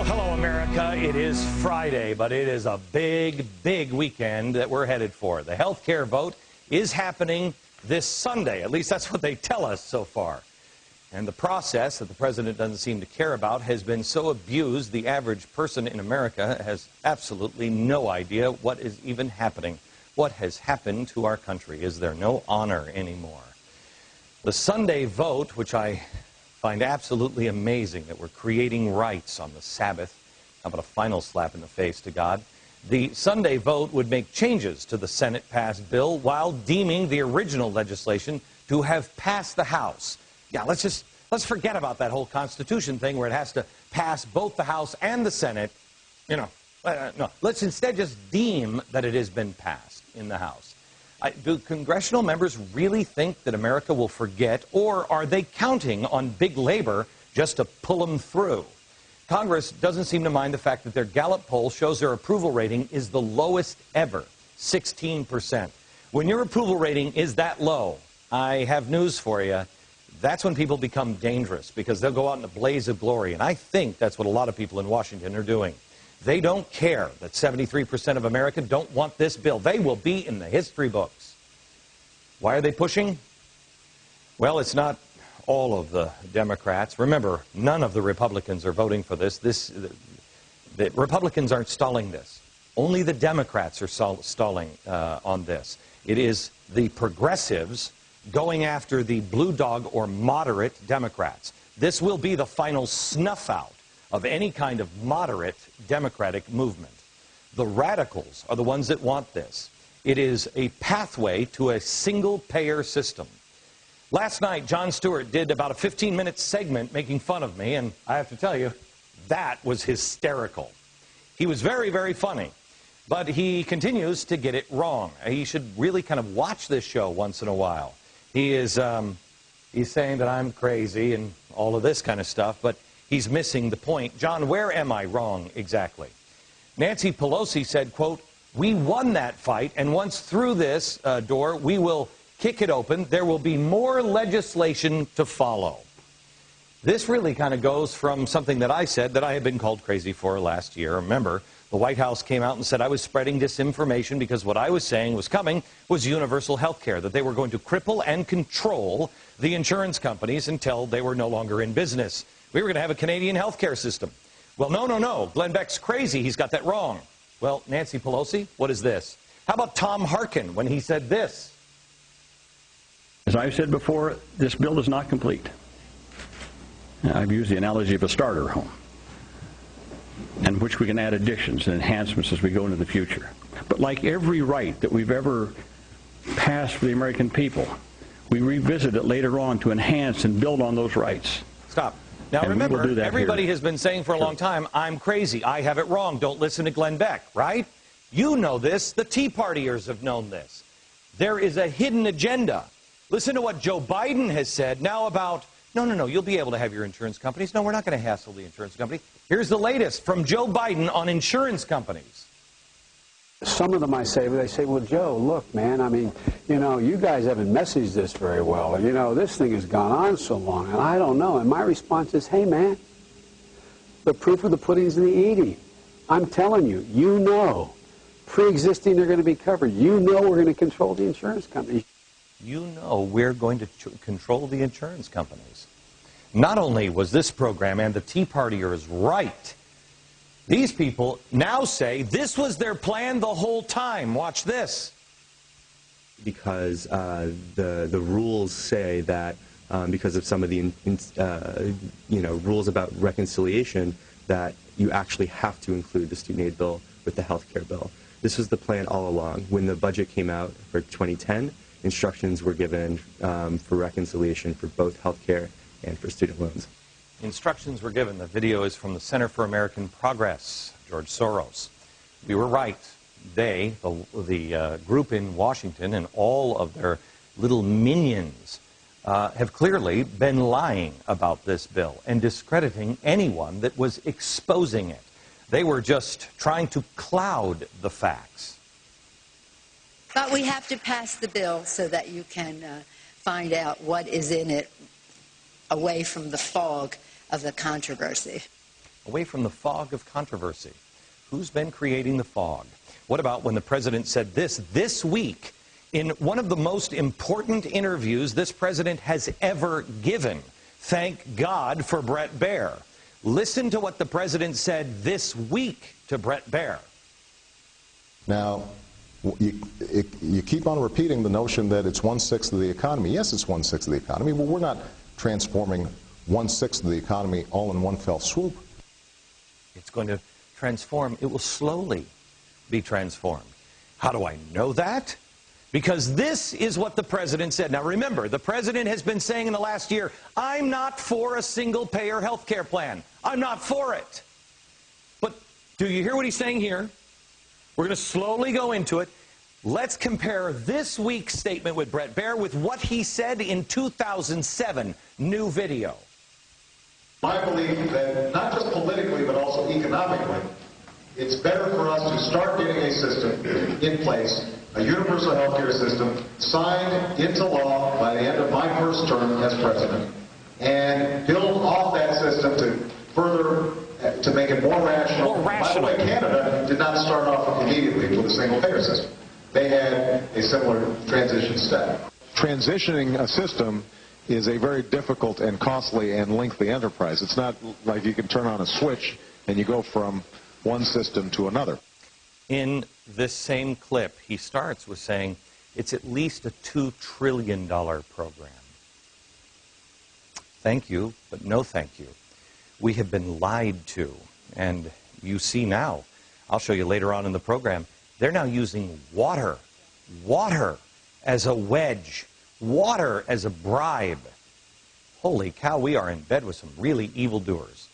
Well, hello, America. It is Friday, but it is a big, big weekend that we're headed for. The health care vote is happening this Sunday. At least that's what they tell us so far. And the process that the president doesn't seem to care about has been so abused, the average person in America has absolutely no idea what is even happening. What has happened to our country? Is there no honor anymore? The Sunday vote, which I find absolutely amazing that we're creating rights on the Sabbath. How about a final slap in the face to God? The Sunday vote would make changes to the Senate-passed bill while deeming the original legislation to have passed the House. Yeah, let's forget about that whole Constitution thing where it has to pass both the House and the Senate. No, let's instead just deem that it has been passed in the House. Do congressional members really think that America will forget, or are they counting on big labor just to pull them through? Congress doesn't seem to mind the fact that their Gallup poll shows their approval rating is the lowest ever, 16%. When your approval rating is that low, I have news for you. That's when people become dangerous, because they'll go out in a blaze of glory. And I think that's what a lot of people in Washington are doing. They don't care that 73% of Americans don't want this bill. They will be in the history books. Why are they pushing? Well, it's not all of the Democrats. Remember, none of the Republicans are voting for this. The Republicans aren't stalling this. Only the Democrats are stalling on this. It is the progressives going after the blue dog or moderate Democrats. This will be the final snuff out of any kind of moderate Democratic movement. The radicals are the ones that want this. It is a pathway to a single-payer system. Last night, Jon Stewart did about a 15-minute segment making fun of me, and I have to tell you, that was hysterical. He was very, very funny, but he continues to get it wrong. He should really kind of watch this show once in a while. He's saying that I'm crazy and all of this kind of stuff, but he's missing the point. John, where am I wrong exactly? Nancy Pelosi said, quote, "We won that fight, and once through this door, we will kick it open. There will be more legislation to follow." This really kind of goes from something that I said that I had been called crazy for last year. Remember, the White House came out and said I was spreading disinformation because what I was saying was coming was universal health care, that they were going to cripple and control the insurance companies until they were no longer in business. We were going to have a Canadian health care system. Well, no. Glenn Beck's crazy. He's got that wrong. Well, Nancy Pelosi, what is this? How about Tom Harkin when he said this? As I've said before, this bill is not complete. I've used the analogy of a starter home, in which we can add additions and enhancements as we go into the future. But like every right that we've ever passed for the American people, we revisit it later on to enhance and build on those rights. Stop. Now, and remember, everybody has been saying for a long time, I'm crazy, I have it wrong, don't listen to Glenn Beck, right? You know this. The Tea Partiers have known this. There is a hidden agenda. Listen to what Joe Biden has said now about, no, you'll be able to have your insurance companies. No, we're not going to hassle the insurance company. Here's the latest from Joe Biden on insurance companies. Some of them they say, well, Joe, look, man, I mean, you guys haven't messaged this very well. This thing has gone on so long, and I don't know. And my response is, hey, man, the proof of the pudding's in the eating. I'm telling you, pre-existing they're going to be covered. We're going to control the insurance companies. We're going to control the insurance companies. Not only was this program and the Tea Partiers right, these people now say this was their plan the whole time. Watch this. Because the rules say that because of some of the rules about reconciliation, that you actually have to include the student aid bill with the health care bill. This was the plan all along. When the budget came out for 2010, instructions were given for reconciliation for both health care and for student loans. Instructions were given. The video is from the Center for American Progress, George Soros. We were right. They, the group in Washington and all of their little minions, have clearly been lying about this bill and discrediting anyone that was exposing it. They were just trying to cloud the facts. But we have to pass the bill so that you can find out what is in it away from the fog of the controversy. away from the fog of controversy. Who's been creating the fog? What about when the president said this week in one of the most important interviews this president has ever given? Thank God for Bret Baier. Listen to what the president said this week to Bret Baier. Now, you keep on repeating the notion that it's 1/6 of the economy. Yes, it's 1/6 of the economy, but we're not transforming 1/6 of the economy all in one fell swoop. It's going to transform. It will slowly be transformed. How do I know that? Because this is what the president said. Now remember, the president has been saying in the last year, I'm not for a single-payer health care plan. I'm not for it. But do you hear what he's saying here? We're going to slowly go into it. Let's compare this week's statement with Bret Baier with what he said in 2007. New video. I believe that not just politically but also economically, it's better for us to start getting a system in place, a universal health care system, signed into law by the end of my first term as president, and build off that system to further, to make it more rational. By the way, Canada did not start off immediately with a single-payer system. They had a similar transition step. Transitioning a system is a very difficult and costly and lengthy enterprise. It's not like you can turn on a switch and you go from one system to another. In this same clip, he starts with saying it's at least a $2 trillion program. Thank you, but no thank you. We have been lied to, and you see now, I'll show you later on in the program, they're now using water as a wedge, water as a bribe. Holy cow, we are in bed with some really evildoers.